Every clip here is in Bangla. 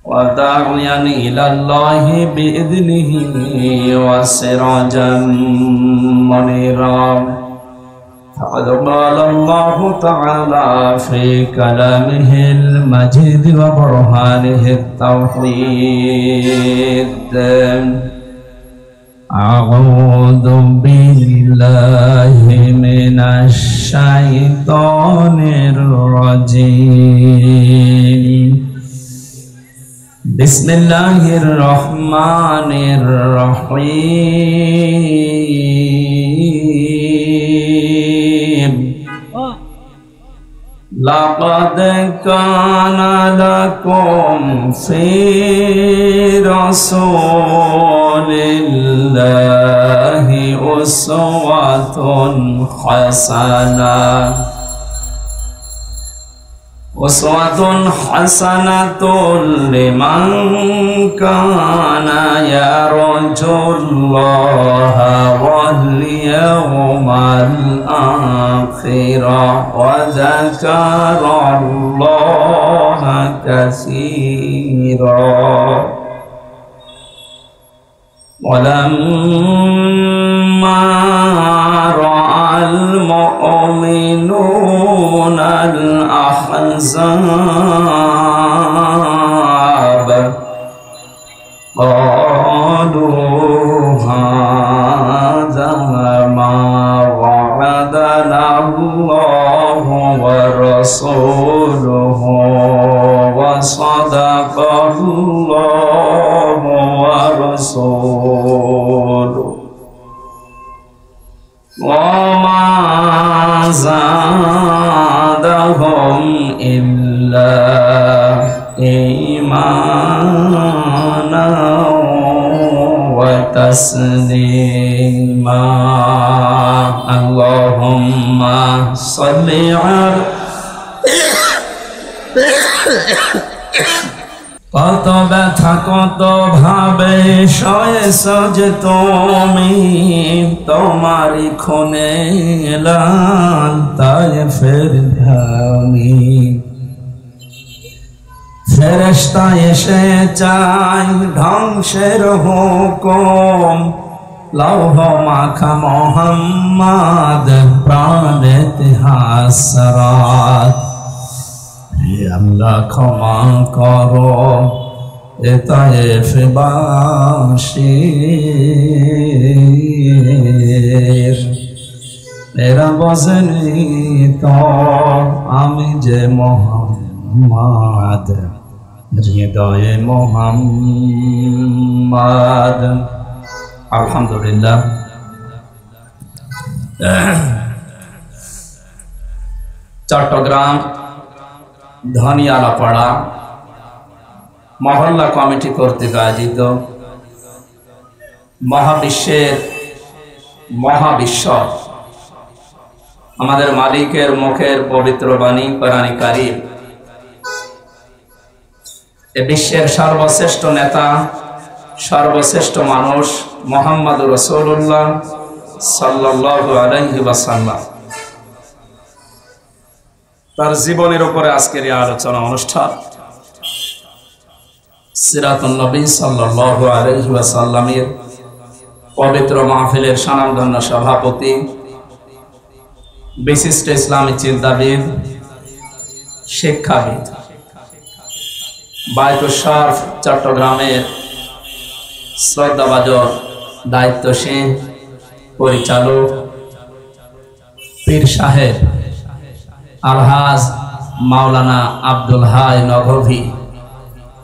وداعيا إلى الله بإذنه وسراجا منيرا فقد قال الله تعالى في كلامه المجيد وبرهانه التوحيد أعوذ بالله من الشيطان الرجيم بسم الله الرحمن الرحيم لقد كان لكم في رسول الله أسوة حسنة لمن كان يرجو الله واليوم الآخر وذكر الله كثيرا ولما رأى المؤمنون الأحزاب قالوا هذا ما وعدنا الله ورسوله وصدق الله ورسوله وما زادهم إلا إيمانا وتسليما اللهم صل على কত ব্যথা কত ভাবে সয়েছ যে তুমি তোমারই খুনে লাল তায়েফের ধামি ফেরেশতা এসে চাই ধ্বংসের হুকুম লৌহ মাখা মোহাম্মদ প্রাণ ইতিহাস রাত আল্লাহ ক্ষমা করো এ তায়েফবাসীর এরা বোঝেনি তো আমি যে মোহাম্মদ হৃদয়ে মোহাম্মদ আলহামদুলিল্লাহ চট্টগ্রাম ধনিয়ালাপাড়া মহল্লা কমিটি কর্তৃক আয়োজিত মহাবিশ্ব আমাদের মালিকের মুখের পবিত্র বাণী কোরআনে কারীম এ বিশ্বের সর্বশ্রেষ্ঠ নেতা সর্বশ্রেষ্ঠ মানুষ মুহাম্মদুর রাসূলুল্লাহ সাল্লাল্লাহু আলাইহি ওয়াসাল্লাম তার জীবনের উপরে আজকের এই আলোচনা অনুষ্ঠান সিরাতুন নবী সাল্লাল্লাহু আলাইহি ওয়াসাল্লামের পবিত্র মাহফিলের স্বনামধন্য সভাপতি বিশিষ্ট ইসলামী চিন্তাবিদ শিক্ষাবিদ বায়তুশ শরফ চট্টগ্রামের শ্রদ্ধাভাজন দায়িত্বশীল পরিচালক পীর সাহেব আলহাজ মাওলানা আব্দুল হাই নগভী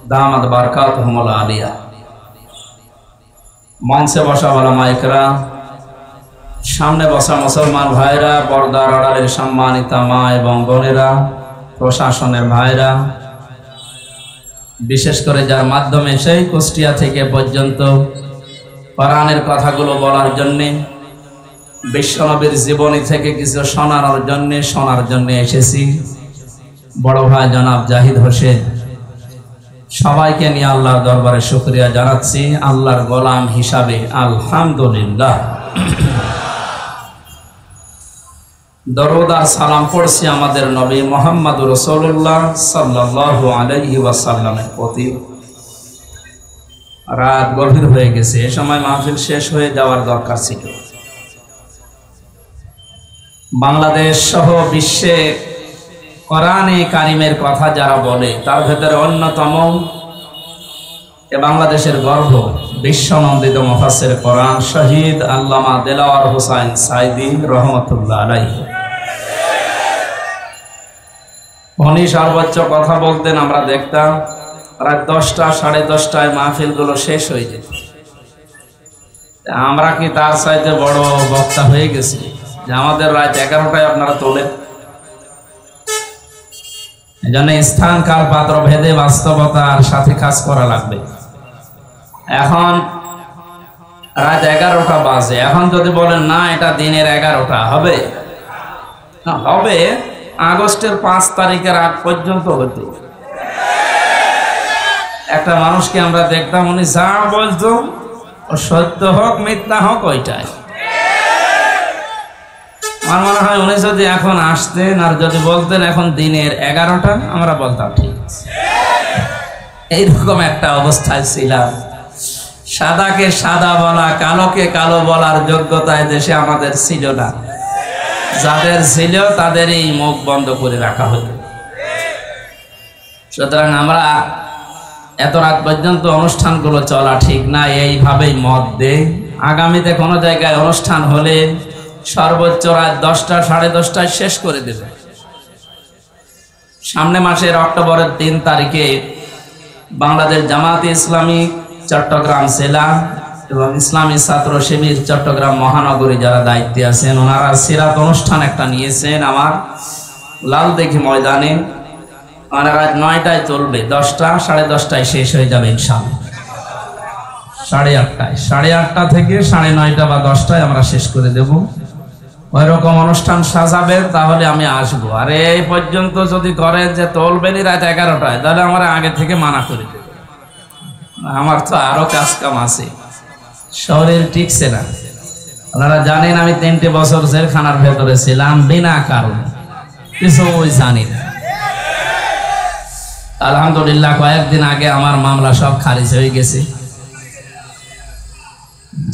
দামাত বারকাতুহুমুল আলিয়া মঞ্চে বসা ওলামায়ে কেরাম সামনে বসা মুসলমান ভাইরা পর্দার আড়ালের সম্মানিতা মা এবং বোনেরা প্রশাসনের ভাইরা বিশেষ করে যার মাধ্যমে সেই কুষ্টিয়া থেকে পর্যন্ত কোরআনের কথাগুলো বলার জন্য বিশ্বনবীর জীবনী থেকে কিছু শোনার জন্য এসেছি বড় ভাই জনাব জাহিদ হোসেন সবাইকে নিয়ে আল্লাহর দরবারে শুকরিয়া জানাচ্ছি আল্লাহর গোলাম হিসাবে আলহামদুলিল্লাহ দরুদ আর সালাম পড়ছি আমাদের নবী মুহাম্মদুর রাসূলুল্লাহ সাল্লাল্লাহু আলাইহি ওয়াসাল্লামের প্রতি রাত গভীর হয়ে গেছে, এ সময় মাহফিল শেষ হয়ে যাওয়ার দরকার ছিল। বাংলাদেশ সহ বিশ্বে কোরআনে কারিমের কথা যারা বলে তার ভেতরে অন্যতম এ বাংলাদেশের গর্ব বিশ্বনন্দিত মুফাসসির কোরআন শহীদ আল্লামা দেলাওয়ার হোসাইন সাঈদী রহমাতুল্লাহ আলাইহি। উনি সর্বোচ্চ কথা বলতেন, আমরা দেখতাম রাত 10টা 10:30টায় মাহফিলগুলো শেষ হয়ে যেত। আমরা কি তার চাইতে বড় বক্তা হয়ে গেছি যে আমাদের রাত 11টায় আপনারা তোলেন? এজন্য স্থান কাল পাত্র ভেদে বাস্তবতার সাথে কাজ করা লাগবে। এখন রাত 11টা বাজে, এখন যদি বলেন না এটা দিনের 11টা হবে, হবে আগস্টের 5 তারিখের আগ পর্যন্ত হতো। একটা মানুষকে আমরা দেখতাম, উনি যা বলতো ও সত্য হোক মিথ্যা হোক ওইটাই। আমার মনে হয় উনি যদি এখন আসতেন আর যদি বলতেন এখন দিনের 11টা, আমরা বলতাম ঠিক আছে। এইরকম একটা অবস্থায় ছিলাম। সাদাকে সাদা বলা, কালোকে কালো বলার যোগ্যতায় দেশে আমাদের ছিল না। যাদের ছিল তাদেরই মুখ বন্ধ করে রাখা হতো। সুতরাং আমরা এত রাত পর্যন্ত অনুষ্ঠানগুলো চলা ঠিক না, এইভাবেই মত দেই। আগামীতে কোনো জায়গায় অনুষ্ঠান হলে সর্বোচ্চ রাত 10টা 10:30টায় শেষ করে দেবে। সামনে মাসের অক্টোবরের 3 তারিখে বাংলাদেশ জামাতে ইসলামী চট্টগ্রাম জেলা এবং ইসলামী ছাত্র শিবির চট্টগ্রাম মহানগরী যারা দায়িত্বে আছেন, ওনারা সিরাত অনুষ্ঠান একটা নিয়েছেন আমার লালদিঘি ময়দানে। রাত 9টায় চলবে, 10টা 10:30টায় শেষ হয়ে যাবে ইনশাআল্লাহ। 8:30 8:30 থেকে 9:30 বা 10টায় আমরা শেষ করে দেব। ওই রকম অনুষ্ঠান সাজাবেন তাহলে আমি আসবো। আর এই পর্যন্ত যদি করেন যে তোলবেনই রাত 11টায়, তাহলে আমরা আগে থেকে মানা করে দেব। আমার তো আরো কাজ কাম আছে, শরীর টিকছে না। আপনারা জানেন আমি 3টে বছর জেলখানার ভেতরে ছিলাম বিনা কারণে, কিছু জানি না। আলহামদুলিল্লাহ কয়েকদিন আগে আমার মামলা সব খারিজ হয়ে গেছে।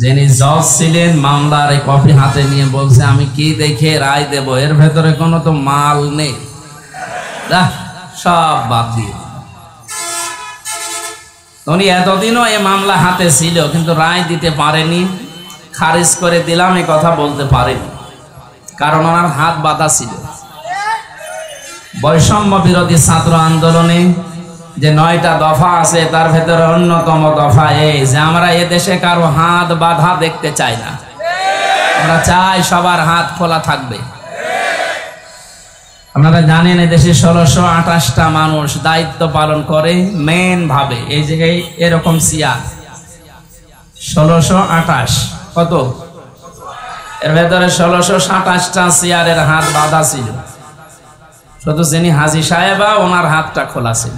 যিনি জজ ছিলেন মামলার এই কপি হাতে নিয়ে বলছে আমি কি দেখে রায় দেব, এর ভেতরে কোনো তো মাল নেই, সব বাদ দিয়ে। উনি এতদিনও এই মামলা হাতে ছিল কিন্তু রায় দিতে পারেনি, খারিজ করে দিলাম এই কথা বলতে পারেনি, কারণ ওনার হাত বাঁধা ছিল। বৈষম্য বিরোধী ছাত্র আন্দোলনে যে 9টা দফা আছে তার ভেতরে অন্যতম দফা এই যে আমরা এ দেশে কারো হাত বাঁধা দেখতে চাই না। আমরা চাই সবার হাত খোলা থাকবে। আপনারা জানেন এদেশে 1628টা মানুষ দায়িত্ব পালন করে মেন ভাবে। এই যে এরকম চেয়ার 1628, কত এর ভেতরে 1627টা চেয়ারের হাত বাঁধা ছিল। শুধু যিনি হাজী সাহেবা ওনার হাতটা খোলা ছিল।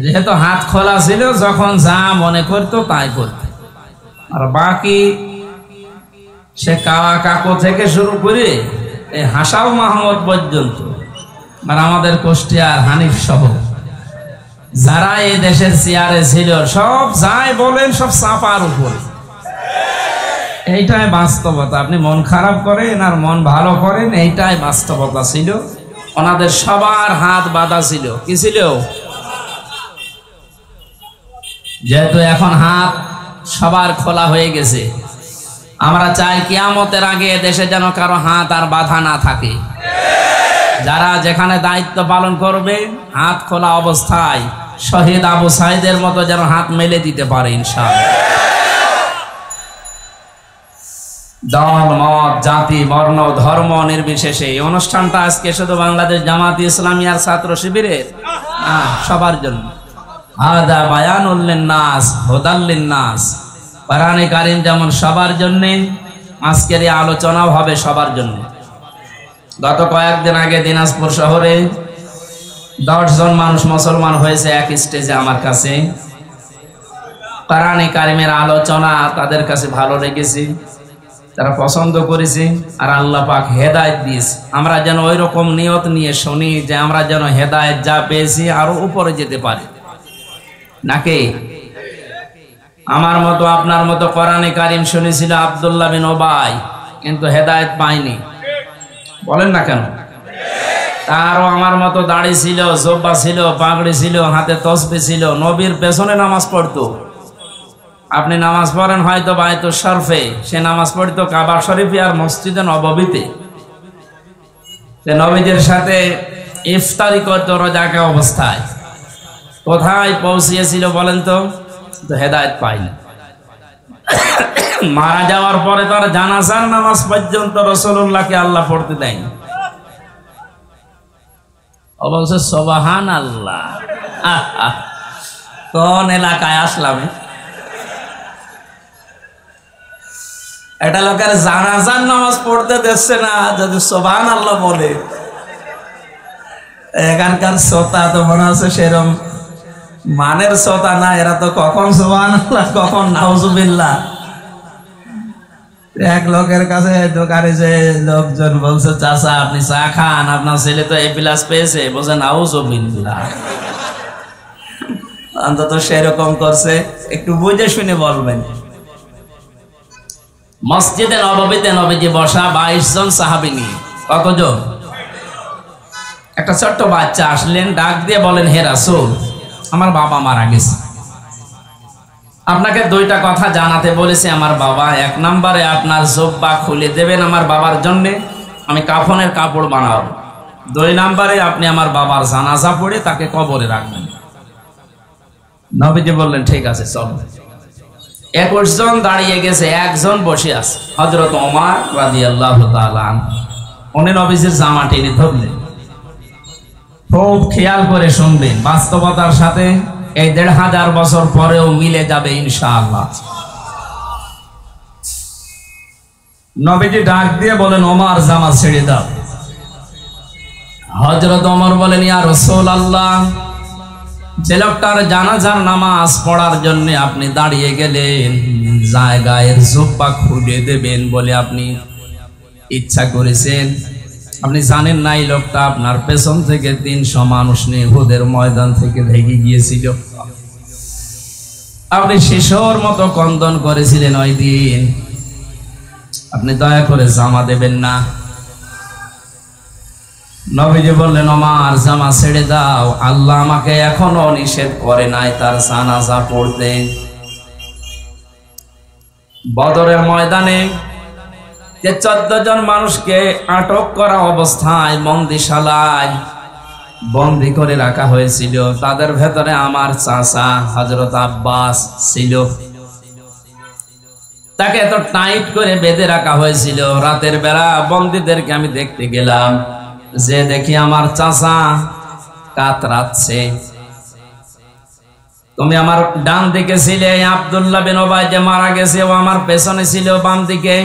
যেহেতু হাত খোলা ছিল, যখন যা মনে করতো তাই করত। আর বাকি সে কাওয়া কাকো থেকে শুরু করে এই হাসাও মাহমুদ পর্যন্ত, আর আমাদের কুষ্টিয়ার হানিফ সহ যারা এই দেশের চেয়ারে ছিল, সব যাই বলেন সব চাপার উপরে। এইটাই বাস্তবতা। আপনি মন খারাপ করেন আর মন ভালো করেন, এইটাই বাস্তবতা ছিল। ওনাদের সবার হাত বাঁধা ছিল। কি ছিল? যেহেতু এখন হাত সবার খোলা হয়ে গেছে, আমরা চাই কিয়ামতের আগে দেশে যেন কারো হাত আর বাঁধা না থাকে। যারা যেখানে দায়িত্ব পালন করবে হাত খোলা অবস্থায় শহীদ আবু সাঈদের মতো যেন হাত মেলে দিতে পারে ইনশাআল্লাহ। দল মত জাতি বর্ণ ধর্ম নির্বিশেষে এই অনুষ্ঠানটা আজকে শুধু বাংলাদেশ জামাতে ইসলামী আর ছাত্র শিবিরের সবার জন্য। হাদা বায়ানুল লিন্নাস হুদাল লিন্নাস। কোরআনে কারীম যেমন সবার জন্য, আজকের এই আলোচনাও হবে সবার জন্য। গত কয়েকদিন আগে দিনাজপুর শহরে 10 জন মানুষ মুসলমান হয়েছে এক স্টেজে আমার কাছে। কোরআনে কারীমের আলোচনা তাদের কাছে ভালো লেগেছে, তারা পছন্দ করেছে, আর আল্লাহ পাক হেদায়েত দিয়েছে। আমরা যেন ওই রকম নিয়ত নিয়ে শুনি যে আমরা যেন হেদায়েত যা পেয়েছি আরো উপরে যেতে পারি। নাকি? আমার মতো আপনার মতো কোরআনে কারিম শুনেছিল আব্দুল্লাহ বিন ওবাই, কিন্তু হেদায়েত পায়নি। বলেন না কেন? তারও আমার মতো দাড়ি ছিল, জোব্বা ছিল, পাগড়ি ছিল, হাতে তসবিহ ছিল, নবীর পেছনে নামাজ পড়তো। আপনি নামাজ পড়েন হয়তো বাইতুল শরফে, সে নামাজ পড়তো কাবা শরীফে আর মসজিদে নববীতে। নবীদের সাথে ইফতারি করতো রোজাকে অবস্থায়। কোথায় পৌঁছিয়েছিল বলেন তো? হেদায়েত পায়নি। মারা যাওয়ার পরে তার জানাজার নামাজ পর্যন্ত রাসূলুল্লাহকে আল্লাহ পড়তে দেয়নি। অবশ্য সুবহানাল্লাহ। কোন এলাকায় আসলাম? এটা লোকের জানাজার নামাজ পড়তে দিচ্ছে না, যদি সুবহানাল্লাহ বলে। এখানকার শ্রোতা তো মনে হচ্ছে সেরকম মানের শ্রোতা না, এরা তো কখন সুবহানাল্লাহ কখন নাউজুবিল্লাহ। এক লোকের কাছে দোকানে যে লোকজন বলছে, চাচা আপনি চা খান, আপনার ছেলে তো এ প্লাস পেয়েছে, বলছে নাউজুবিল্লাহ। অন্তত সেরকম করছে, একটু বুঝে শুনে বলবেন। মসজিদে নববীতে নবীজি বসা 22 জন সাহাবী নিয়ে। কতজন? একটা ছোট্ট বাচ্চা আসলেন, ডাক দিয়ে বলেন, হে রাসূল, আমার বাবা মারা গেছে, আপনাকে দুইটা কথা জানাতে বলেছে আমার বাবা। এক নম্বরে আপনার জুব্বা খুলে দেবেন আমার বাবার জন্যে, আমি কাফনের কাপড় বানাবো। 2 নম্বরে আপনি আমার বাবার জানাজা পড়ে তাকে কবরে রাখবেন। নবীজি বললেন ঠিক আছে চল। 21 জন দাঁড়িয়ে গেছে, একজন বসে আছে, হযরত ওমর রাদিয়াল্লাহু তাআলা। উনি নবীজির জামা টেনে ধরলেন। খুব খেয়াল করে শুনবেন, বাস্তবতার সাথে এই 1500 বছর পরেও মিলে যাবে ইনশাআল্লাহ। নবীজি ডাক দিয়ে বলেন, ওমর জামা ছেড়ে দাও। হযরত ওমর বলেন, ইয়া রাসূলুল্লাহ, যে লোকটার জানাজার নামাজ পড়ার জন্য আপনি দাঁড়িয়ে গেলেন, জায়গায় জুব্বা খুলে দেবেন বলে আপনি ইচ্ছা করেছেন, আপনি জানেন না এই লোকটা আপনার পেছন থেকে 300 মানুষ নিয়ে উহুদের ময়দান থেকে ভেগে গিয়েছিল। আপনি শিশুর মতো ক্রন্দন করেছিলেন ওই দিন, আপনি দয়া করে জামা দেবেন না। নবীজি বললেন, ওমর জামা ছেড়ে দাও, আল্লাহ আমাকে এখনো নিষেধ করে নাই তার জানাজা পড়তে। বদরের ময়দানে যে 14 জন মানুষকে আটক করা অবস্থায় বন্দিশালায় বন্দি করে রাখা হয়েছিল, তাদের ভেতরে আমার চাচা হযরত আব্বাস ছিল। তাকে এত টাইট করে বেঁধে রাখা হয়েছিল। রাতের বেলা বন্দীদেরকে আমি দেখতে গেলাম, যে দেখি আমার চাচা কাতরাচ্ছে। তুমি আমার ডান দিকে ছিলে, আব্দুল্লাহ বিন ওবাই যে মারা গেছে ও আমার পেছনে ছিল বাম দিকে।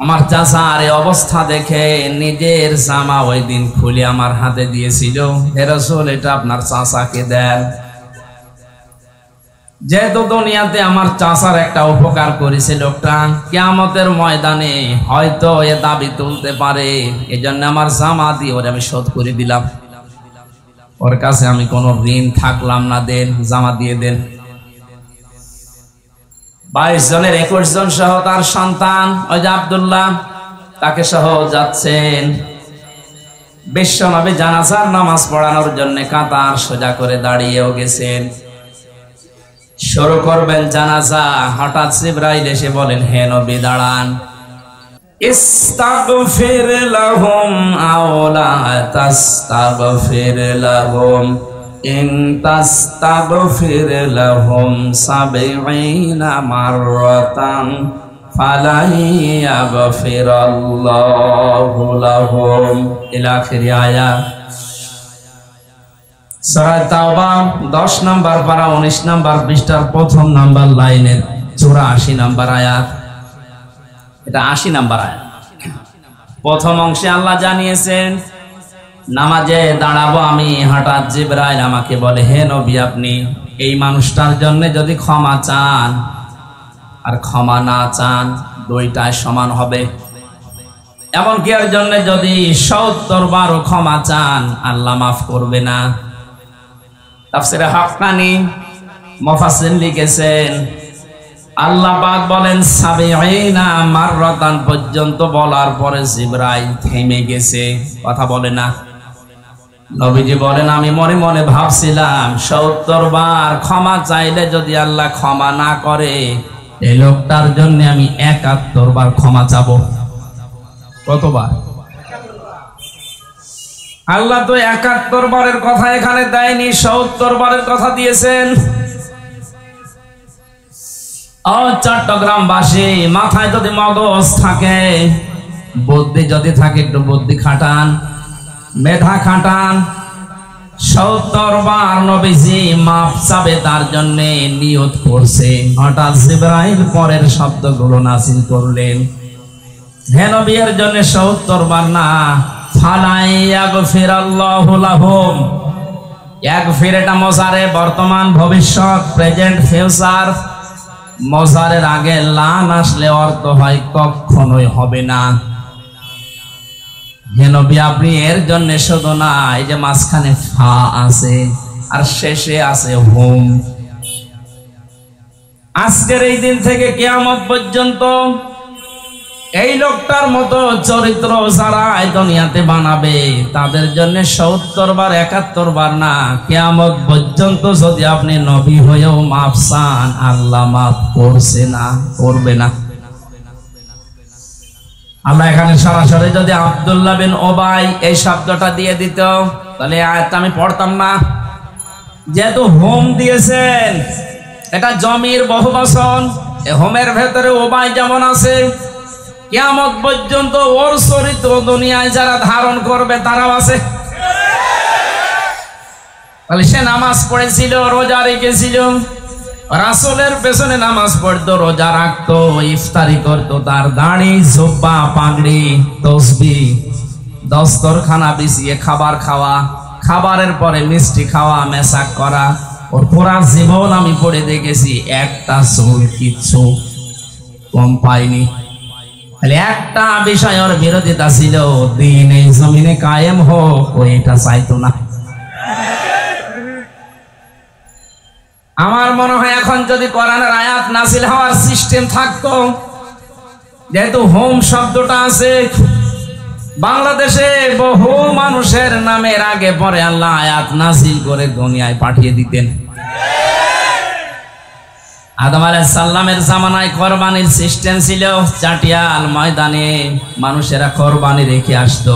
আমার চাচা আর এই অবস্থা দেখে নিজের জামা ওই দিন খুলে আমার হাতে দিয়েছিল, হে রাসূল এটা আপনার চাচাকে দেন। যেহেতু দুনিয়াতে আমার চাচার একটা উপকার করেছে লোকটা, কিয়ামতের ময়দানে হয়তো এ দাবি তুলতে পারে, এজন্য আমার জামা দিয়ে ওরে আমি শোধ করে দিলাম। ওর কাছে আমি কোনো ঋণ থাকলাম না, দেন জামা দিয়ে দেন। 22 জনের 21 জন সহ তার সন্তান ওই যে আব্দুল্লাহ, তাকে সহ যাচ্ছেন। বিশ্বনবী জানাজার নামাজ পড়ানোর জন্য কাতার সোজা করে দাঁড়িয়েও গেছেন। শুরু করবেন জানাজা, হঠাৎ জিবরাইল এসে বলেন, হে নবী দাঁড়ান। ইস্তাগফির লাহুম আও লা তাস্তাগফির লাহুম ইন তাস্তাগফির লাহুম 70 মাররাতান ফালা ইয়াগফিরাল্লাহু লাহুম ইলা আখিরি আয়াত। সূরা তাওবা 10 নম্বর পারা 19 নম্বর পৃষ্ঠার প্রথম নাম্বার লাইনের 84 নম্বর আয়াত। এটা 80 নম্বর আয়াত। প্রথম অংশে আল্লাহ জানিয়েছেন নামাজে দাঁড়াবো আমি, হঠাৎ জিবরাইল আমাকে বলে, হে নবী আপনি এই মানুষটার জন্য যদি ক্ষমা চান আর ক্ষমা না চান দুইটাই সমান হবে। এমনকি এর জন্য যদি 70 বারও ক্ষমা চান আল্লাহ মাফ করবে না। তাফসিরে হাক্কানি মুফাসসির লিখেছেন আল্লাহ পাক বলেন ৭০ মাররাতান পর্যন্ত বলার পরে জিবরাইল থেমে গেছে, কথা বলে না। নবীজি বলেন আমি মনে মনে ভাবছিলাম ৭০ বার ক্ষমা চাইলে যদি আল্লাহ ক্ষমা না করে, এই লোকটার জন্য আমি ৭১ বার ক্ষমা চাবো। কতবার? আল্লাহ তো ৭১ বারের কথা এখানে দেয়নি, ৭০ বারের কথা দিয়েছেন। ও চট্টগ্রামবাসী, মাথায় যদি মগজ থাকে, বুদ্ধি যদি থাকে, একটু বুদ্ধি খাটান, মেধা খাটান। ৭০ বার নবীজি মাফ চাবে তার জন্য নিয়ত করছে। হঠাৎ জিবরাইল পরের শব্দগুলো নাযিল করলেন, হে নবী এর জন্য ৭০ বার না, ফালাই ইয়াগফিরাল্লাহু লাহুম। ইয়াগফির এটা মজারে, বর্তমান, ভবিষ্যৎ, প্রেজেন্ট, ফিউচার। মজারের আগে লান আসলে অর্থ হয় কখনোই হবে না। হে নবী আপনি এর জন্য শুধু না, এই যে মাঝখানে ফা আছে আর শেষে আছে হুম। আজকের এই দিন থেকে কিয়ামত পর্যন্ত এই লোকটার মতো চরিত্র যারা এই দুনিয়াতে বানাবে, তাদের জন্য ৭০ বার ৭১ বার না, কিয়ামত পর্যন্ত যদি আপনি নবী হয়েও মাফ চান, আল্লাহ মাফ করছে না, করবে না। আমরা এখানে সরাসরি যদি আব্দুল্লাহ বিন ওবাই এই শব্দটা দিয়ে দিত, তাহলে আয়াতটা আমি পড়তাম না। যেহেতু হোম দিয়েছেন, এটা জমির বহুবচন, এই হোমের ভেতরে ওবাই যেমন আছে, কিয়ামত পর্যন্ত ওর চরিত্র দুনিয়ায় যারা ধারণ করবে তারাও আছে। তাহলে সে নামাজ পড়েছিল, রোজা রেখেছিল, রাসূলের পেছনে নামাজ পড়তো, রোজা রাখতো, ইফতারি করতো, তার দাড়ি, জুব্বা, পাগড়ি, তসবিহ, দস্তরখানা বিছিয়ে খাবার খাওয়া, খাবারের পরে মিষ্টি খাওয়া, মেসাক করা, ওর পুরা জীবন আমি পড়ে দেখেছি, একটা চুল কিচ্ছু কম পাইনি। তাহলে একটা বিষয় ওর বিরোধিতা ছিল, দিন এই জমিনে কায়েম হোক, ও এটা চাইতো না। আমার মনে হয় এখন যদি কোরআনের আয়াত নাযিল হওয়ার সিস্টেম থাকতো, যেহেতু হোম শব্দটা আছে, বাংলাদেশে বহু মানুষের নামের আগে পরে আল্লাহ আয়াত নাযিল করে দুনিয়ায় পাঠিয়ে দিতেন। আদম আলাইহিস সালামের জামানায় কোরবানির সিস্টেম ছিল, চাটিয়াল ময়দানে মানুষেরা কোরবানি রেখে আসতো,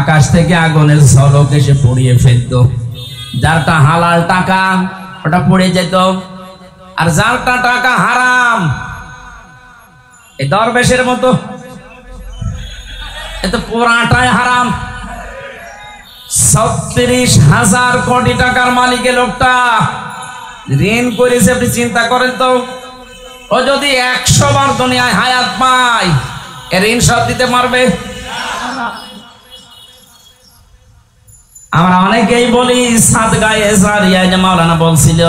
আকাশ থেকে আগুনের ঝলক এসে পুড়িয়ে ফেলতো। যারটা হালাল টাকা ওটা পড়ে যেত, আর যারটা টাকা হারাম, এই দরবেশের মতো, এত পুরাটাই হারাম। ৩৬,০০০ কোটি টাকার মালিকের লোকটা ঋণ করেছে, আপনি চিন্তা করেন তো। ও যদি ১০০ বার দুনিয়ায় হায়াত পায়, এর ঋণ সব দিতে পারবে? আমরা অনেকেই বলি সাদগায়ে জারিয়া, যে মাওলানা বলছিল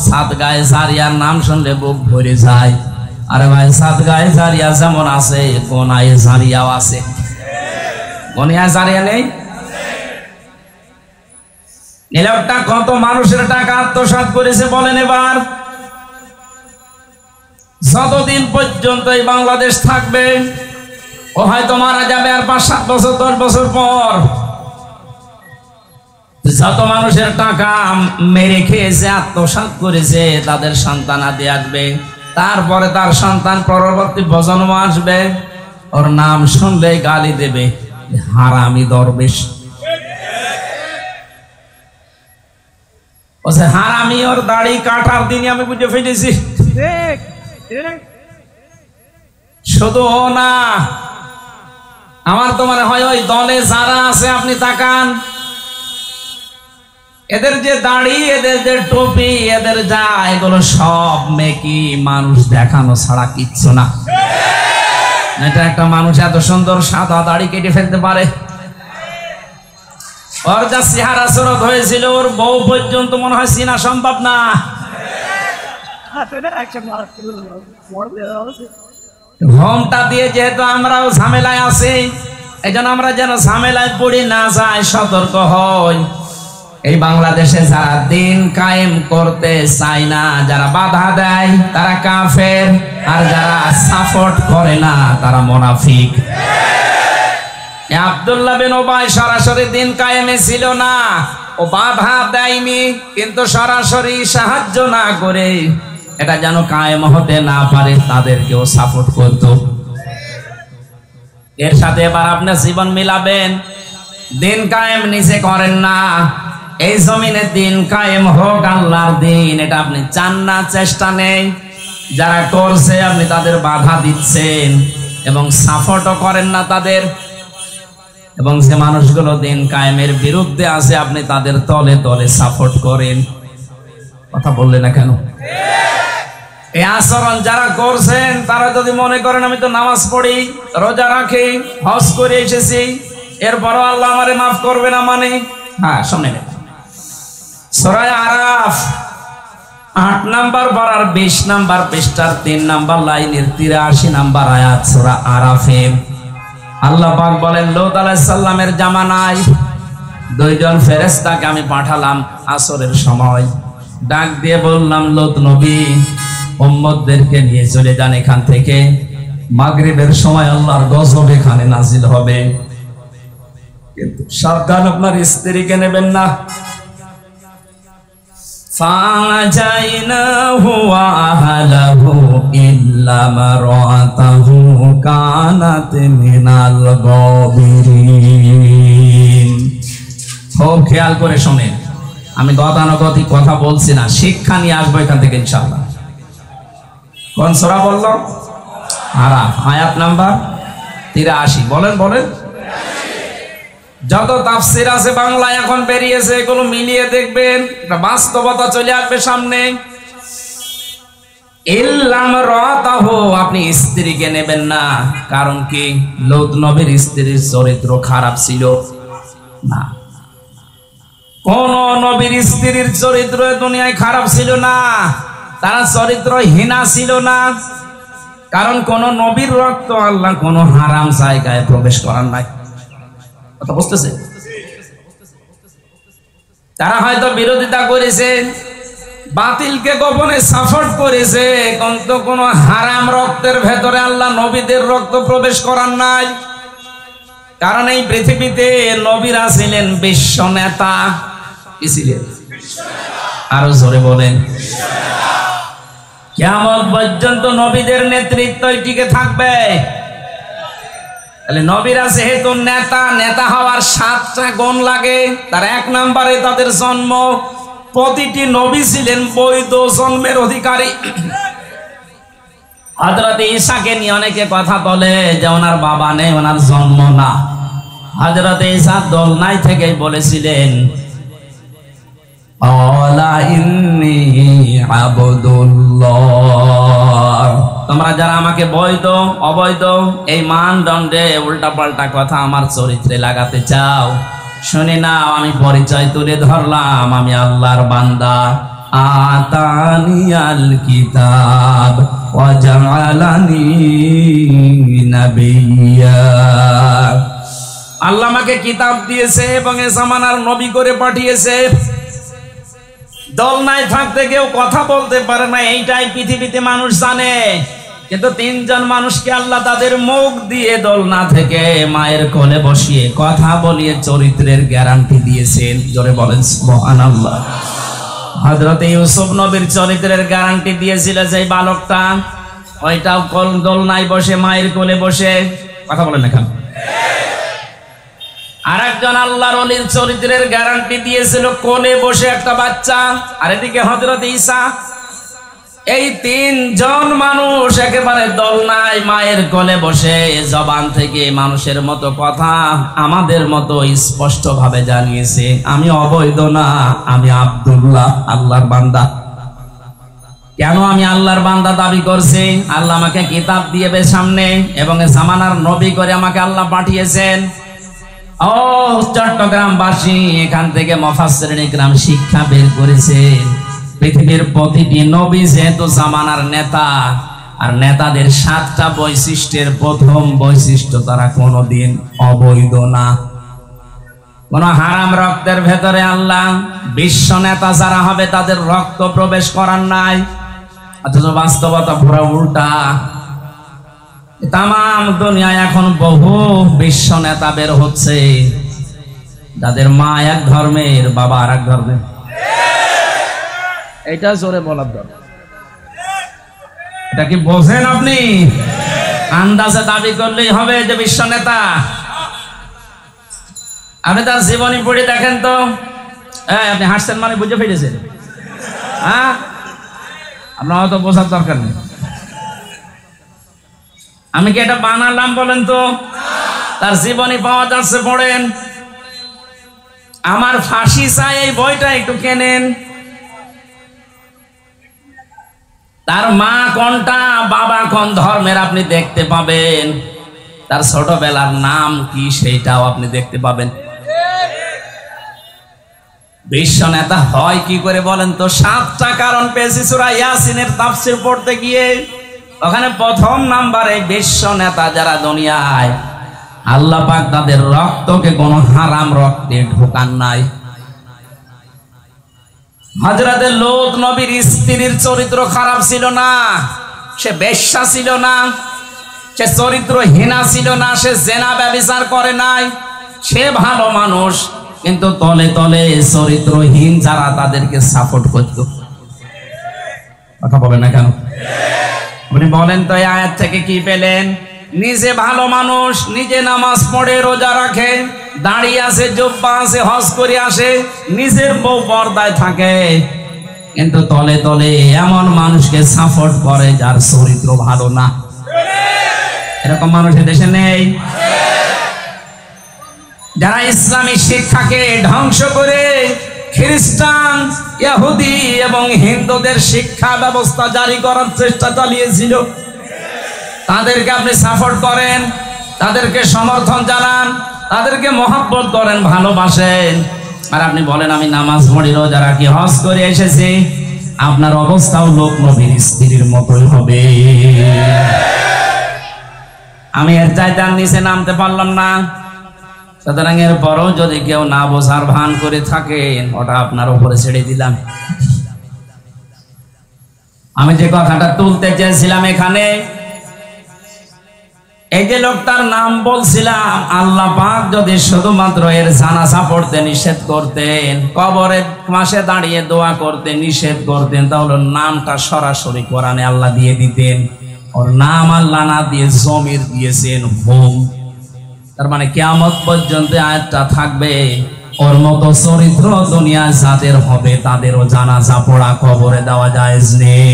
সাদগায়ে জারিয়ার নাম শুনলে বুক ভরে যায়। আরে ভাই, সাদগায়ে জারিয়া যেমন আছে, গোনায়ে জারিয়াও আছে। গোনায়ে জারিয়া নেই? এই লোকটা কত মানুষের টাকা আত্মসাৎ করেছে বলেন এবার। যতদিন পর্যন্ত এই বাংলাদেশ থাকবে, ও হয়তো মারা যাবে আর ৫-৭ বছর ১০ বছর পর। যত মানুষের টাকা মেরে খেয়েছে, আত্মসাৎ করেছে, তাদের সন্তানাদি আসবে, তারপরে তার সন্তান পরবর্তী প্রজন্ম আসবে, ওর নাম শুনলে গালি দেবে, হারামি দরবেশ। ওসে হারামি, ওর দাড়ি কাটার দিনই আমি বুঝে ফেলেছি। শুধু ও না, আমার তো মনে হয় ওই দলে যারা আছে, আপনি তাকান, এদের যে দাড়ি, এদের যে টুপি, এদের যা, এগুলো সব মেকি মানুষ দেখানো ছাড়া কিচ্ছু না। এটা একটা মানুষ এত সুন্দর সাদা দাড়ি কেটে ফেলতে পারে? ওর যা চেহারা সুরত হয়েছিল, ওর বউ পর্যন্ত মনে হয় চিনা সম্ভব না। হোমটা দিয়ে যেহেতু আমরাও ঝামেলায় আছি, এই জন্য আমরা যেন ঝামেলায় পড়ি না যাই, সতর্ক হই। এই বাংলাদেশে যারা দিন কায়েম করতে চায় না, যারা বাধা দেয় তারা কাফের, আর যারা সাপোর্ট করে না তারা মুনাফিক। আব্দুল্লাহ বিন উবাই সরাসরি দিন কায়েমে ছিল না, ও বাধা দেয়নি, কিন্তু সরাসরি সাহায্য না করে এটা যেন কায়েম হতে না পারে তাদেরকেও সাপোর্ট করত। এর সাথে এবার আপনি জীবন মিলাবেন। দিন কায়েম নিজে করেন না, এই জমিনে দিন কায়েম হোক আল্লাহর দিন, এটা আপনি চান না, চেষ্টা নেই। যারা করছে আপনি তাদের বাধা দিচ্ছেন এবং সাপোর্টও করেন না তাদের, এবং যে মানুষগুলো দিন কায়েমের বিরুদ্ধে আছে আপনি তাদের তলে তলে সাপোর্ট করেন। কথা বললে না কেন? এই আচরণ যারা করছেন তারা যদি মনে করেন আমি তো নামাজ পড়ি, রোজা রাখি, হজ করে এসেছি, এরপরও আল্লাহ আমারে মাফ করবে না, মানে হ্যাঁ শুনে নেন সূরা আরাফ 8 নাম্বার পারার 20 নাম্বার পৃষ্ঠার 3 নাম্বার লাইনের 83 নাম্বার আয়াত সূরা আরাফে আল্লাহ পাক বলেন, লূত আলাইহিস সালামের জামানায় 2 জন ফেরেশতাকে আমি পাঠালাম আসরের সময়, ডাক দিয়ে বললাম, লূত নবী উম্মতদেরকে নিয়ে চলে যান এখান থেকে, মাগরিবের সময় আল্লাহর গজব এখানে নাজিল হবে, কিন্তু সাবধান আপনার স্ত্রীকে নেবেন না। فَنَجَّيْنَاهُ وَأَهْلَهُ إِلَّا امْرَأَتَهُ كَانَتْ مِنَ الْغَابِرِينَ। খুব খেয়াল করে শোনেন, আমি গতানুগতিক কথা বলছি না, শিক্ষা নিয়ে আসবো এখান থেকে ইনশাআল্লাহ। কোন সূরা বলল? আরাফ, আয়াত নাম্বার 83। বলেন বলেন। যত তাফসীর আছে বাংলায় এখন বেরিয়েছে, এগুলো মিলিয়ে দেখবেন, একটা বাস্তবতা চলে আসবে সামনে। ইল্লাম রাতাহু, আপনি স্ত্রীকে নেবেন না, কারণ কি? লূত নবীর স্ত্রীর চরিত্র খারাপ ছিল না। কোন নবীর স্ত্রীর চরিত্র দুনিয়ায় খারাপ ছিল না, তারা চরিত্রহীনা ছিল না, কারণ কোন নবীর রক্ত আল্লাহ কোন হারাম জায়গায় প্রবেশ করার নাই। কথা বুঝতেছে? তারা হয়তো বিরোধিতা করেছে, বাতিলকে গোপনে সাপোর্ট করেছে, কিন্তু কোন হারাম রক্তের ভেতরে আল্লাহ নবীদের রক্ত প্রবেশ করার নাই। কারণ এই পৃথিবীতে নবীরা ছিলেন বিশ্ব নেতা। কি ছিলেন? আরো জোরে বলেন। কিয়ামত পর্যন্ত নবীদের নেতৃত্বই টিকে থাকবে। তাহলে নবীরা যেহেতু নেতা হওয়ার 7টা গুণ লাগে, তার 1 নম্বরে তাদের জন্ম। প্রতিটি নবী ছিলেন বৈধ জন্মের অধিকারী। হযরত ঈসাকে নিয়ে অনেকে কথা বলে যে ওনার বাবা নেই, ওনার জন্ম না। হযরত ঈসা দোলনায় থেকেই বলেছিলেন, আলা ইন্নী আবদুল্লাহ, তোমরা যারা আমাকে বৈধ অবৈধ এই মানদণ্ডে উল্টাপাল্টা কথা আমার চরিত্রে লাগাতে চাও, শুনে নাও, আমি পরিচয় তুলে ধরলাম, আমি আল্লাহর বান্দা। আতানিয়াল কিতাব ওয়া জাআলানি নাবিয়্যা, আল্লাহ আমাকে কিতাব দিয়েছে এবং এ জামানার নবী করে পাঠিয়েছে। দোলনায় থাকতে কেউ কথা বলতে পারে না, এইটাই পৃথিবীতে মানুষ জানে, কিন্তু 3 জন মানুষকে আল্লাহ তাদের মুখ দিয়ে দোলনা থেকে মায়ের কোলে বসিয়ে কথা বলিয়ে চরিত্রের গ্যারান্টি দিয়েছেন। জোরে বলেন সুবহানাল্লাহ। হযরত ইউসুফ নবীর চরিত্রের গ্যারান্টি দিয়েছিল যে বালকটা, ওইটাও দোলনায় বসে মায়ের কোলে বসে কথা বলেন এখন। আরেকজন আল্লাহর ওলির চরিত্রের গ্যারান্টি দিয়েছিল কোলে বসে একটা বাচ্চা, আর এদিকে হযরত ঈসা। এই 3 জন মানুষ একেবারে দোলনায় মায়ের কোলে বসে জবান থেকে মানুষের মতো কথা আমাদের মতো স্পষ্ট ভাবে জানিয়েছে, আমি অবৈধ না, আমি আব্দুল্লাহ, আল্লাহর বান্দা। কেন আমি আল্লাহর বান্দা দাবি করছি? আল্লাহ আমাকে কিতাব দিয়েবে সামনে এবং জামানার নবী করে আমাকে আল্লাহ পাঠিয়েছেন। ও চট্টগ্রামবাসী, এখান থেকে মুফাসসিরিন ইকরাম শিক্ষা বের করেছেন, পৃথিবীর প্রতিটি নবী যেহেতু জামানার নেতা, আর নেতাদের 7টা বৈশিষ্ট্যের প্রথম বৈশিষ্ট্য তারা কোনোদিন অবৈধ না। কোন হারাম রক্তের ভেতরে আল্লাহ বিশ্ব নেতা যারা হবে তাদের রক্ত প্রবেশ করার নাই। অথচ বাস্তবতা পুরো উল্টা। তাম দুনিয়ায় এখন বহু বিশ্ব নেতা বের হচ্ছে যাদের মা এক ধর্মের, বাবা আর এক ধর্মের। এটা জোরে বলার দরকার। এটা কি বোঝেন আপনি? আন্দাজে দাবি করলেই হবে যে বিশ্ব নেতা? আপনি তার জীবনী পড়ে দেখেন তো। আপনি হাসছেন মানে বুঝে ফেলেছেন? হ্যাঁ, আপনার অত বোঝার দরকার নেই। আমি কি এটা বানালাম বলেন তো? তার জীবনী পাওয়া যাচ্ছে, পড়েন। আমার ফাঁসি চাই এই বইটা একটু কেনেন। তার মা কোনটা, বাবা কোন ধর্মের আপনি দেখতে পাবেন। তার ছোটবেলার নাম কি সেইটাও আপনি দেখতে পাবেন। বিশ্ব নেতা হয় কি করে বলেন তো? 7টা কারণ পেয়েছি সূরা ইয়াসিনের তাফসীর পড়তে গিয়ে। ওখানে প্রথম নাম্বারে বিশ্ব নেতা যারা দুনিয়ায়, আল্লাহ পাক তাদের রক্তকে কোনো হারাম রক্তে ঢোকান নাই। হযরতে লূত নবীর স্ত্রীর চরিত্র খারাপ ছিল না, সে বেশ্যা ছিল না, সে চরিত্রহীনা ছিল না, সে জেনা ব্যভিচার করে নাই, সে ভালো মানুষ। কিন্তু তলে তলে চরিত্রহীন যারা তাদেরকে সাপোর্ট করত। কথা বলেন না কেন? আপনি বলেন তো এই আয়াত থেকে কি পেলেন? নিজে ভালো মানুষ, নিজে নামাজ পড়ে, রোজা রাখে, দাঁড়িয়ে আছে, জুব্বা আছে, হজ করে আসে, নিজের বউ পর্দায় থাকে, কিন্তু তলে তলে এমন মানুষকে সাপোর্ট করে যার চরিত্র ভালো না। এরকম মানুষ দেশে নেই? যারা ইসলামী শিক্ষাকে ধ্বংস করে খ্রিস্টান, ইহুদি এবং হিন্দুদের শিক্ষা ব্যবস্থা জারি করার চেষ্টা চালিয়েছিল, তাদেরকে আপনি সাপোর্ট করেন, তাদেরকে সমর্থন জানান, তাদেরকে মহব্বত করেন, ভালোবাসেন। আর আপনি বলেন আমি নামাজ পড়ি, রোজা রাখি, হজ করে এসেছি, আপনার অবস্থাও লোক নবীর স্ত্রীর মতোই হবে। আমি এর চাইতে আর নিচে নামতে পারলাম না। সুতরাং এর পরও যদি কেউ না বোঝার ভান করে থাকেন, ওটা আপনার উপরে ছেড়ে দিলাম। আমি যে কথাটা তুলতে চেয়েছিলাম এখানে, এই যে লোকটার নাম বলছিলাম, আল্লাহ পাক যদি শুধুমাত্র এর জানাজা পড়তে নিষেধ করতেন, কবরের পাশে দাঁড়িয়ে দোয়া করতে নিষেধ করতেন, তাহলে নামটা সরাসরি কোরআনে আল্লাহ দিয়ে দিতেন। ওর নাম আল্লাহ না দিয়ে জমির দিয়েছেন হোম। তার মানে কিয়ামত পর্যন্ত আয়াতটা থাকবে, ওর মতো চরিত্র দুনিয়া যাদের হবে তাদেরও জানাজা পড়া কবরে দেওয়া জায়েজ নেই।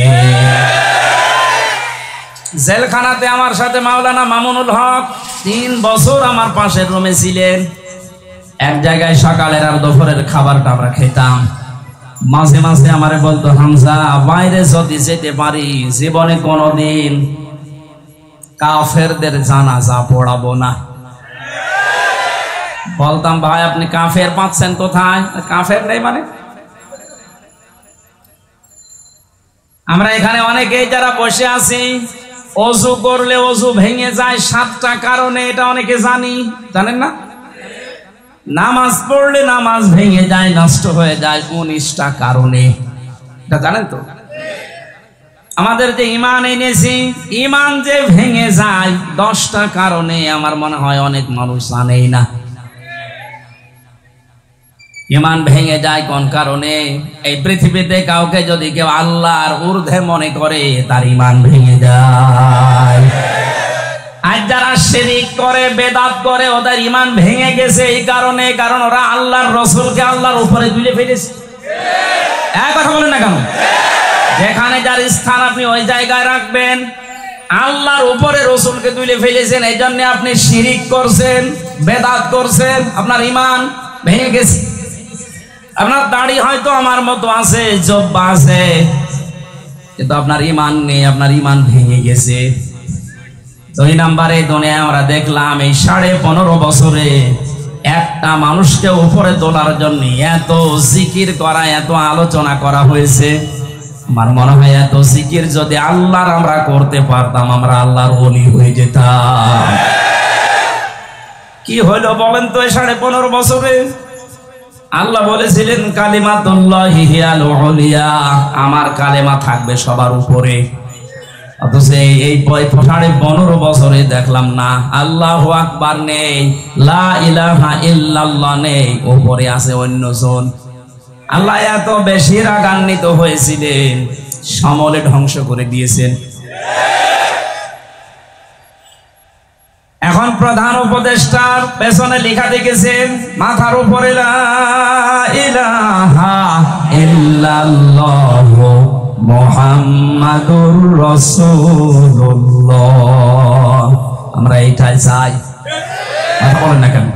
জেলখানাতে আমার সাথে মাওলানা মামুনুল হক 3 বছর আমার পাশের রুমে ছিলেন। এক জায়গায় সকালের আর দুপুরের খাবারটা আমরা খেতাম। মাঝে মাঝে আমারে বলতো, হামজা বাইরে যদি যেতে পারি জীবনে কোনোদিন কাফেরদের জানাজা পড়াবো না। বলতাম, ভাই আপনি কাফের পাচ্ছেন কোথায়? কাফের নেই মানে? আমরা এখানে অনেকেই যারা বসে আছি, ওযু করলে ওযু ভেঙে যায় 7টা কারণে, এটা অনেকে জানি, জানেন না? নামাজ পড়লে নামাজ ভেঙে যায়, নষ্ট হয়ে যায় 19টা কারণে, এটা জানেন তো? আমাদের যে ঈমান এনেছি, ঈমান যে ভেঙে যায় 10টা কারণে, আমার মনে হয় অনেক মানুষ জানেই না। ঈমান ভেঙে যায় কোন কারণে? এই পৃথিবীতে কাউকে যদি কেউ আল্লাহর ঊর্ধ্বে মনে করে, তার ঈমান ভেঙে যায়। আর যারা শিরক করে, বেদাত করে, ওদের ঈমান ভেঙে গেছে এই কারণে, কারণ ওরা আল্লাহর রাসূলকে আল্লাহর উপরে তুলে ফেলেছে। এক কথা বলেন না কেন? যেখানে যার স্থান আপনি ওই জায়গায় রাখবেন। আল্লাহর উপরে রাসূলকে তুলে ফেলেছেন, এই জন্য আপনি শিরক করছেন, বেদাত করছেন, আপনার ঈমান ভেঙে গেছে। আপনার দাড়ি হয়তো আমার মতো আছে, জব্বা আছে, কিন্তু আপনার ঈমান নেই, আপনার ঈমান ভেঙে গেছে। 2 নম্বরে দুনিয়ায় আমরা দেখলাম এই 15.5 বছরে একটা মানুষকে উপরে তোলার জন্য এত জিকির করা, এত আলোচনা করা হয়েছে। আমার মনে হয় এত জিকির যদি আল্লাহর আমরা করতে পারতাম, আমরা আল্লাহর ওলি হয়ে যেতাম। কি হইলো বলেন তো এই 15.5 বছরে? আল্লাহ বলেছিলেন কালিমাতুল্লাহি হিয়াল উলিয়া, আমার কালেমা থাকবে সবার উপরে। অথচ এই 15 বছরে দেখলাম না আল্লাহু আকবার নেই, লা ইলাহা ইল্লাল্লাহ নেই, উপরে আছে অন্যজন। আল্লাহ এত বেশি রাগান্বিত হয়েছিলেন, সমলে ধ্বংস করে দিয়েছেন। এখন প্রধান উপদেষ্টার পেছনে লেখা দেখেছেন মাথার উপরে লা ইলাহা ইল্লাল্লাহ মুহাম্মাদুর রাসূলুল্লাহ। আমরা এইটাই চাই, কথা বলেন না কেন?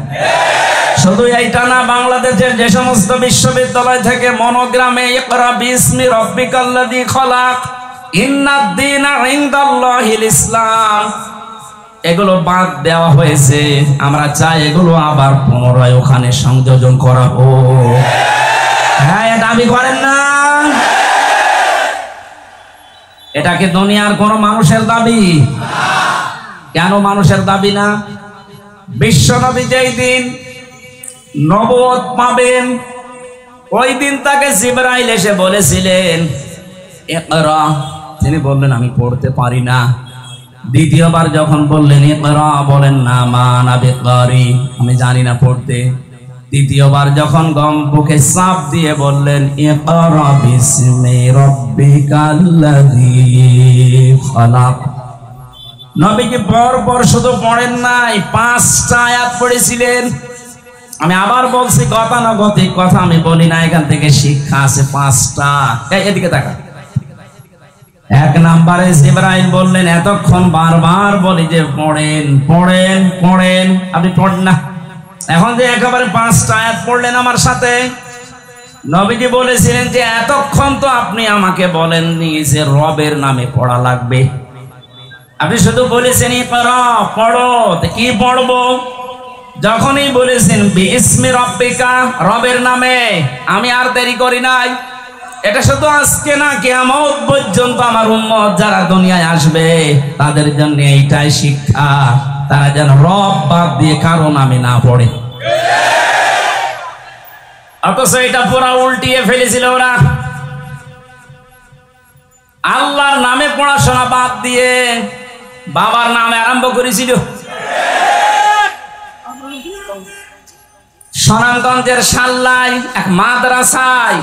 শুধু এইটা না, বাংলাদেশের যে সমস্ত বিশ্ববিদ্যালয় থেকে মনোগ্রামে ইকরা বিসমি রাব্বিকাল্লাযী খলাক, ইন্নাদ-দীনা ইনদাল্লাহিল ইসলাম, এগুলো বাদ দেওয়া হয়েছে। আমরা চাই এগুলো আবার পুনরায় ওখানে সংযোজন করা হোক। হ্যাঁ, দাবি করেন না? এটা কি দুনিয়ার কোন মানুষের দাবি? কেন মানুষের দাবি না? বিশ্বনবী যেই দিন নবুয়ত পাবেন, ওই দিন তাকে জিবরাইল এসে বলেছিলেন ইকরা, তিনি বললেন আমি পড়তে পারি না। দ্বিতীয়বার যখন বললেন ইকরা, বলেন না মা আনা বিকারি, আমি জানি না পড়তে। তৃতীয়বার যখন গম বুকে চাপ দিয়ে বললেন ইকরা বিসমি রাব্বিকাল্লাযী খলাক, নবীজি পর শুধু পড়েন নাই, 5টা আয়াত পড়েছিলেন। আমি আবার বলছি, গতানুগতিক কথা আমি বলি না, এখান থেকে শিক্ষা আছে 5টা। এদিকে তাকা। 1 নম্বরে জিবরাইল বললেন, এতক্ষণ বারবার বলি যে পড়েন পড়েন পড়েন, আপনি পড়েন না। এখন যে একেবারে 5টা আয়াত পড়লেন আমার সাথে, নবীজি বলেছিলেন যে এতক্ষণ তো আপনি আমাকে বলেননি যে রবের নামে পড়া লাগবে, আপনি শুধু বলেছেন ইকরা, পড়ো। তো কি পড়বো? যখনই বলেছেন বিসমি রাব্বিকা, রবের নামে, আমি আর দেরি করি নাই। এটা শুধু আজকে না, কিয়ামত পর্যন্ত আমার উম্মত যারা দুনিয়ায় আসবে তাদের জন্য এইটাই শিক্ষা, তারা যেন রব বাদ দিয়ে কারো নামে না পড়ে। অথচ এটা পুরা উল্টিয়ে ফেলেছিল ওরা, আল্লাহর নামে পড়াশোনা বাদ দিয়ে বাবার নামে আরম্ভ করেছিল। সুনামগঞ্জের সাল্লায় এক মাদ্রাসায়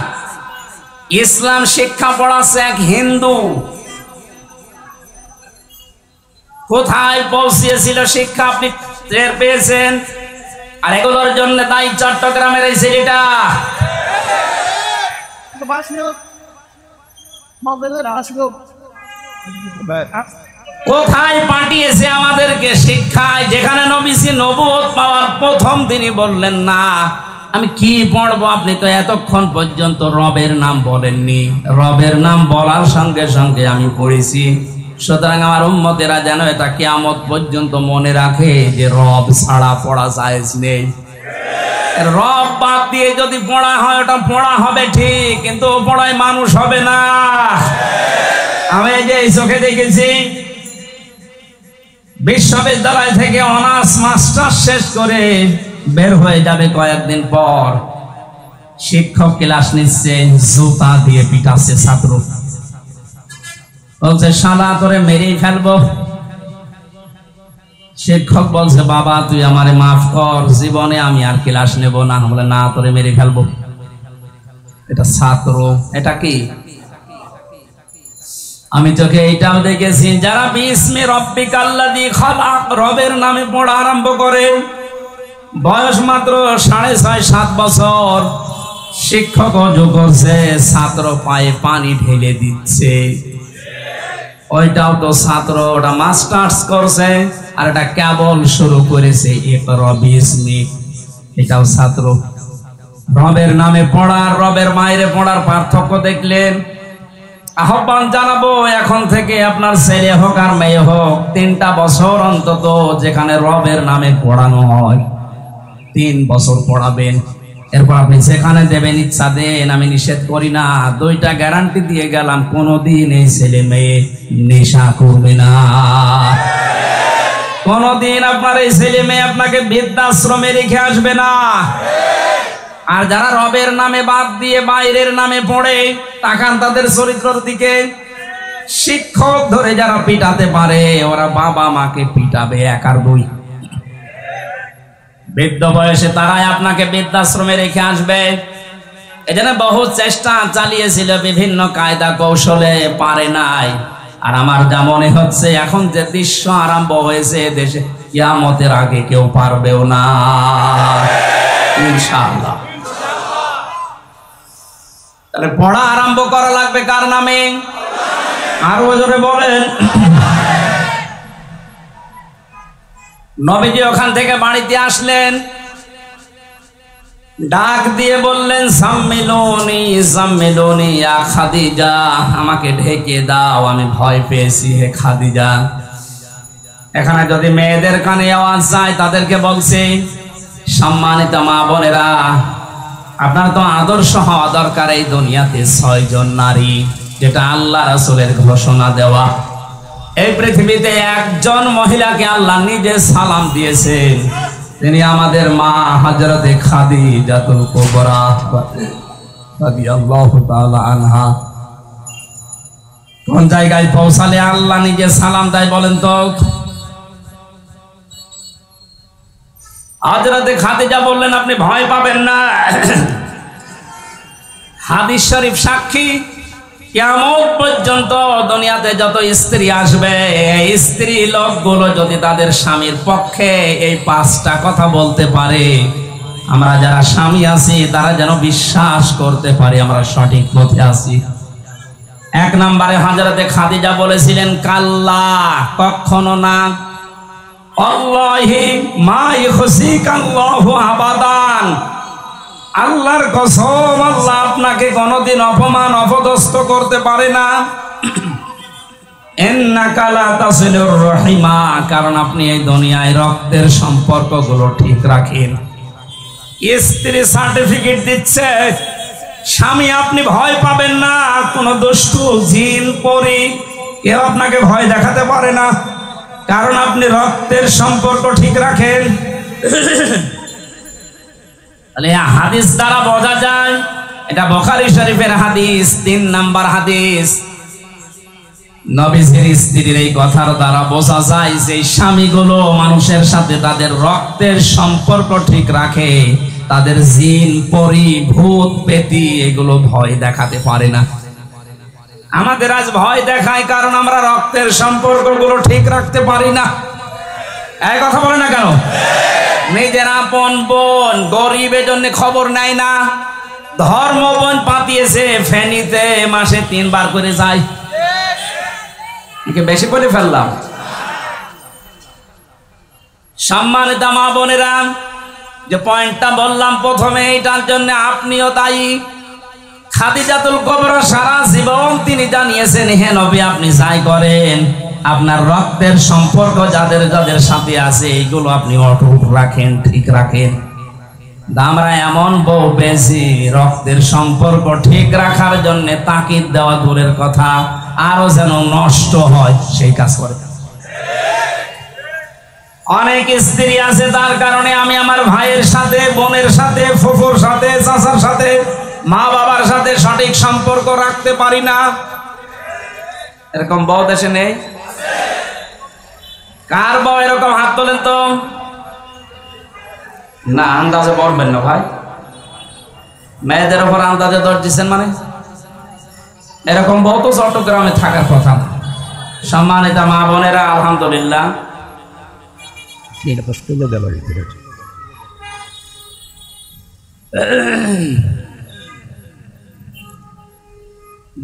ইসলাম শিক্ষা পড়াচ্ছে এক হিন্দু। কোথায় পৌঁছিয়েছিল শিক্ষা আপনি টের পেয়েছেন? আর এগুলোর জন্য দায়ী চট্টগ্রামের এই ছেলেটা। কোথায় পাঠিয়েছে আমাদেরকে শিক্ষায়, যেখানে নবীজি নবুয়ত পাওয়ার প্রথম দিনই বললেন না আমি কি পড়বো, আপনি তো এতক্ষণ পর্যন্ত রবের নাম বলেননি। রবের নাম বলার সঙ্গে সঙ্গে আমি পড়েছি। সুতরাং আমার উম্মতেরা যেন এটা কিয়ামত পর্যন্ত মনে রাখে যে রব ছাড়া পড়া জায়েজ নেই। রব বাদ দিয়ে যদি পড়া হয়, ওটা পড়া হবে ঠিক, কিন্তু পড়ায় মানুষ হবে না। আমি যে চোখে দেখেছি, বিশ্ববিদ্যালয় থেকে অনার্স মাস্টার শেষ করে বের হয়ে যাবে কয়েকদিন পর, শিক্ষক ক্লাস নিচ্ছে, জুতা দিয়ে পিটাচ্ছে ছাত্র, বলছে শালা তোরে মেরেই ফেলবো। শিক্ষক বলছে বাবা তুই আমারে মাফ কর, জীবনে আমি আর ক্লাস নেব না। বলে না, তোরে মেরে ফেলবো। এটা ছাত্র, এটা কি? আমি তোকে এইটাও দেখেছি, যারা বিসমি রাব্বিকাল্লাযী খলাক রবের নামে পড়া আরম্ভ করে, বয়স মাত্র 6.5-7 বছর, শিক্ষক অজু করছে, ছাত্র পায়ে পানি ঢেলে দিচ্ছে। ওইটাও তো ছাত্র, ওটা মাস্টার্স করছে, আর এটা কেবল শুরু করেছে ইকরা বিসমি, এটাও ছাত্র। রবের নামে পড়ার, রবের মায়ের পড়ার পার্থক্য দেখলেন? আহ্বান জানাবো, এখন থেকে আপনার ছেলে হোক আর মেয়ে হোক, 3টা বছর অন্তত যেখানে রবের নামে পড়ানো হয় 3 বছর পড়াবেন। এরপর আপনি যেখানে দেবেন ইচ্ছা দেন, আমি নিষেধ করি না। 2টা গ্যারান্টি দিয়ে গেলাম, কোনোদিন এই ছেলে মেয়ে নেশা করবে না। কোনোদিন আপনার এই ছেলে মেয়ে আপনাকে বৃদ্ধাশ্রমে রেখে আসবে না। আর যারা রবের নামে বাদ দিয়ে বাইরের নামে পড়ে, তাকান তাদের চরিত্রের দিকে। শিক্ষক ধরে যারা পিটাতে পারে, ওরা বাবা মাকে পিটাবে 1 আর 2। বৃদ্ধ বয়সে তারাই আপনাকে বৃদ্ধাশ্রমে রেখে আসবে। এজন্য বহু চেষ্টা চালিয়েছিল বিভিন্ন কায়দা কৌশলে, পারে নাই। আর আমার যা মনে হচ্ছে এখন যে দৃশ্য আরম্ভ হয়েছে দেশে, কিয়ামতের আগে কেউ পারবেও না ইনশাআল্লাহ। তাহলে পড়া আরম্ভ করা লাগবে কার নামে? আরো জোরে বলেন। নবীজি ওখান থেকে বাড়িতে আসলেন, ডাক দিয়ে বললেন, সাম্মিলুনি সাম্মিলুনি ইয়া খাদিজা, আমাকে ঢেকে দাও, আমি ভয় পেয়েছি হে খাদিজা। এখানে যদি মেয়েদের কানে আওয়াজ যায়, তাদেরকে বলছি, সম্মানিত মা বোনেরা, আপনার তো আদর্শ হওয়া দরকার এই দুনিয়াতে 6 জন নারী, যেটা আল্লাহ রাসূলের ঘোষণা দেওয়া। এই পৃথিবীতে একজন মহিলাকে আল্লাহ নিজে সালাম দিয়েছেন, তিনি আমাদের মা হযরতে খাদিজাতুল কুবরা রাদিয়াল্লাহু তাআলা আনহা। কোন জায়গায় পৌঁছালে আল্লাহ নিজে সালাম দেয় বলেন তো? হযরতে খাদিজা বললেন, আপনি ভয় পাবেন না। হাদিস শরীফ সাক্ষী, কিয়ামত পর্যন্ত দুনিয়াতে যত স্ত্রী আসবে, এই স্ত্রী লোকগুলো যদি তাদের স্বামীর পক্ষে এই 5টা কথা বলতে পারে, আমরা যারা স্বামী আছি তারা যেন বিশ্বাস করতে পারি আমরা সঠিক পথে আছি। 1 নম্বরে হযরতে খাদিজা বলেছিলেন, কাল্লা, কখনো না, আল্লাহি মা ইখসিকাল্লাহু আবাদান, আল্লাহর কসম, আল্লাহ আপনাকে কোনদিন অপমান অপদস্থ করতে পারে না। ইন্নাকা লা তাসিলুর রহিমা, কারণ আপনি এই দুনিয়ায় রক্তের সম্পর্কগুলো ঠিক রাখেন। স্ত্রী সার্টিফিকেট দিচ্ছে, স্বামী আপনি ভয় পাবেন না, কোন দুষ্টু জিন পরী কেউ আপনাকে ভয় দেখাতে পারে না, কারণ আপনি রক্তের সম্পর্ক ঠিক রাখেন। হাদিস দ্বারা বোঝা যায়, এটা বুখারী শরীফের হাদিস, 3 নাম্বার হাদিস। নবীজির স্ত্রীর এই কথার দ্বারা বোঝা যায় যে স্বামীগুলো মানুষের সাথে তাদের রক্তের সম্পর্ক ঠিক রাখে, তাদের জিন পরী ভূত পেতী এগুলো ভয় দেখাতে পারে না। আমাদের আজ ভয় দেখায় কারণ আমরা রক্তের সম্পর্কগুলো ঠিক রাখতে পারি না। এই কথা বলে না কেন? নিজের আপন বোন গরিবের জন্য খবর নেয় না, ধর্ম বোন পাতিয়েছে ফেনীতে মাসে 3 বার করে যায়। বেশি বলে ফেললাম? সম্মানিত মা বোনেরা, যে পয়েন্টটা বললাম প্রথমে, এটার জন্য আপনিও দায়ী। খাদিজাতুল কুবরা সারা জীবন তিনি জানিয়েছেন, হে নবী আপনি যাই করেন, আপনার রক্তের সম্পর্ক যাদের যাদের সাথে আছে এইগুলো আপনি অটুট রাখেন, ঠিক রাখেন। আমরা এমন বউ পেয়েছি, রক্তের সম্পর্ক ঠিক রাখার জন্য তাকিদ দেওয়া দূরের কথা, আরো যেন নষ্ট হয় সেই কাজ করে। অনেক স্ত্রী আছে তার কারণে আমি আমার ভাইয়ের সাথে, বোনের সাথে, ফুফুর সাথে, চাচার সাথে, মা বাবার সাথে সঠিক সম্পর্ক রাখতে পারি না। এরকম বউ দেশে নেই? কার বউ এরকম? হাত তোলেন তো। না, আন্দাজে বলবেন না ভাই, মেয়েদের উপর আন্দাজে দর দিচ্ছেন মানে? এরকম বউ তো চট্টগ্রামে থাকার কথা না। সম্মানিত মা বোনেরা, আলহামদুলিল্লাহ,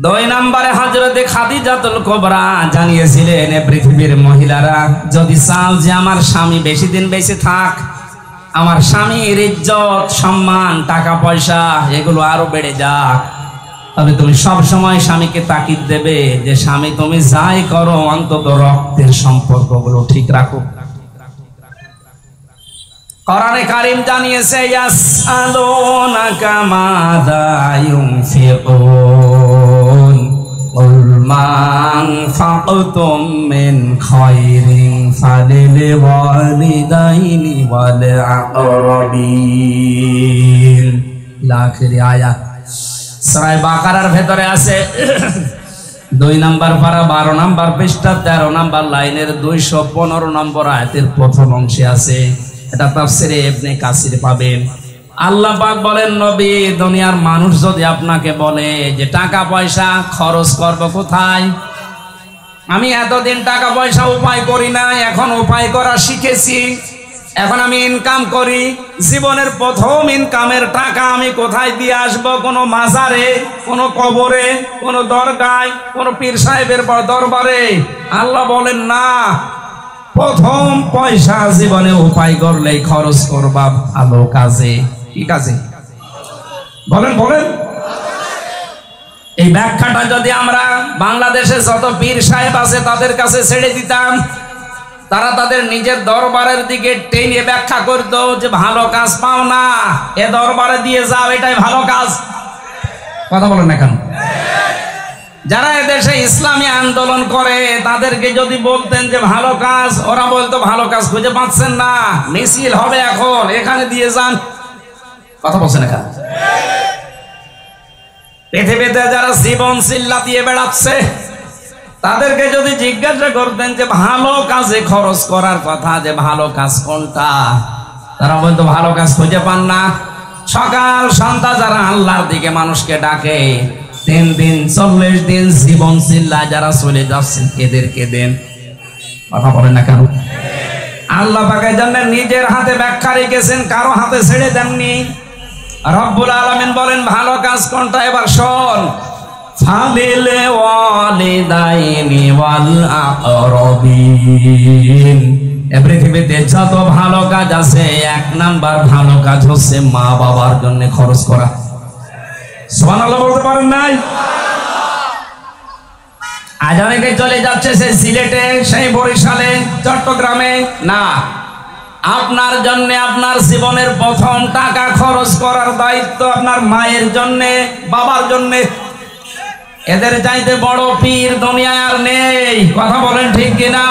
2 নম্বরে হযরতে খাদিজাতুল কুবরা জানিয়েছিলেন, পৃথিবীর মহিলারা যদি চাও যে আমার স্বামী বেশি দিন বেঁচে থাক, আমার স্বামীর ইজ্জত সম্মান টাকা পয়সা এগুলো আরো বেড়ে যাক, তবে তুমি সব সময় স্বামীকে তাকিদ দেবে যে স্বামী তুমি যাই করো অন্তত রক্তের সম্পর্কগুলো ঠিক রাখো। কোরআনে কারীম জানিয়েছে, ইয়াসআলুনাকা মাযা ইউনফিকুন কুল মা আনফাকতুম মিন খায়রিন ফালিল ওয়ালিদাইনি ওয়াল আকরাবিন ইলা আখিরি আয়াত। সূরা বাকারার ভেতরে আছে 2 নম্বর পারা 12 নম্বর পৃষ্ঠা 13 নম্বর লাইনের 215 নম্বর আয়াতের প্রথম অংশে আছে। এটা তাফসিরে ইবনে কাসির পাবেন। আল্লাহ পাক বলেন, নবী, দুনিয়ার মানুষ যদি আপনাকে বলে যে টাকা পয়সা খরচ করব কোথায়, আমি এতদিন টাকা পয়সা উপায় করি না, এখন উপায় করা শিখেছি, এখন আমি ইনকাম করি, জীবনের প্রথম ইনকামের টাকা আমি কোথায় দিয়ে আসবো? কোনো মাজারে, কোনো কবরে, কোনো দরগায়, কোনো পীর সাহেবের দরবারে? আল্লাহ বলেন না, প্রথম পয়সা জীবনে উপায় করলেই খরচ করবা ভালো কাজে। কি কাজে? বলেন বলেন। এই ব্যাখ্যাটা যদি আমরা বাংলাদেশে যত পীর সাহেব আছে তাদের কাছে ছেড়ে দিতাম, তারা তাদের নিজের দরবারের দিকে টেনে ব্যাখ্যা করতো যে ভালো কাজ পাও না, এ দরবারে দিয়ে যাও, এটাই ভালো কাজ। কথা বলেন না কেন? যারা এদেশে ইসলামী আন্দোলন করে তাদেরকে যদি বলতেন যে ভালো কাজ, ওরা বলতো ভালো কাজ খুঁজে পাচ্ছেন না, মিছিল হবে এখন, এখানে দিয়ে যান। কথা বলছেন না কেন? পৃথিবীতে যারা জীবন চিল্লা দিয়ে বেড়াচ্ছে তাদেরকে যদি জিজ্ঞাসা করতেন যে ভালো কাজে খরচ করার কথা, যে ভালো কাজ কোনটা, তারা বলতো ভালো কাজ খুঁজে পান না। সকাল সন্ধ্যা যারা আল্লাহর দিকে মানুষকে ডাকে, 3 দিন 40 দিন জীবন চিল্লায় যারা চলে যাচ্ছেন, এদেরকে দেন। কথা বলেন না কেন? আল্লাহ পাকের জন্য নিজের হাতে ব্যাখ্যা রেখেছেন, কারো হাতে ছেড়ে দেননি। রব্বুল আলামিন বলেন ভালো কাজ কোনটা, এবার শোন। ফালিল ওয়ালিদাইনি ওয়াল আকরাবিন, এই পৃথিবীতে যত ভালো কাজ আছে 1 নাম্বার ভালো কাজ হচ্ছে মা বাবার জন্য খরচ করা। সুবহানাল্লাহ বলতে পারেন নাই? আজ অনেকে চলে যাচ্ছে সেই সিলেটে, সেই বরিশালে, চট্টগ্রামে। না, আপনার জন্য আপনার জীবনের প্রথম টাকা খরচ করার দায়িত্ব আপনার মায়ের জন্য, বাবার জন্য। এদের চাইতে বড় পীর দুনিয়ায় আর নেই। কথা বলেন ঠিক কিনা?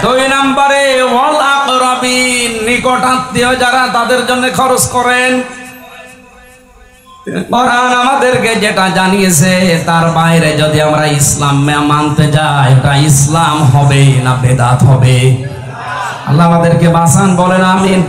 2 নম্বরে ওয়াল আকরাবিন, নিকট আত্মীয় যারা, তাদের জন্য খরচ করেন। কোরআন আমাদেরকে যেটা জানিয়েছে তার বাইরে যদি আমরা ইসলাম মানতে যাই, এটা ইসলাম হবে না বেদাত হবে? আল্লাহ আমাদেরকে বাঁচান, বলেন আমিন।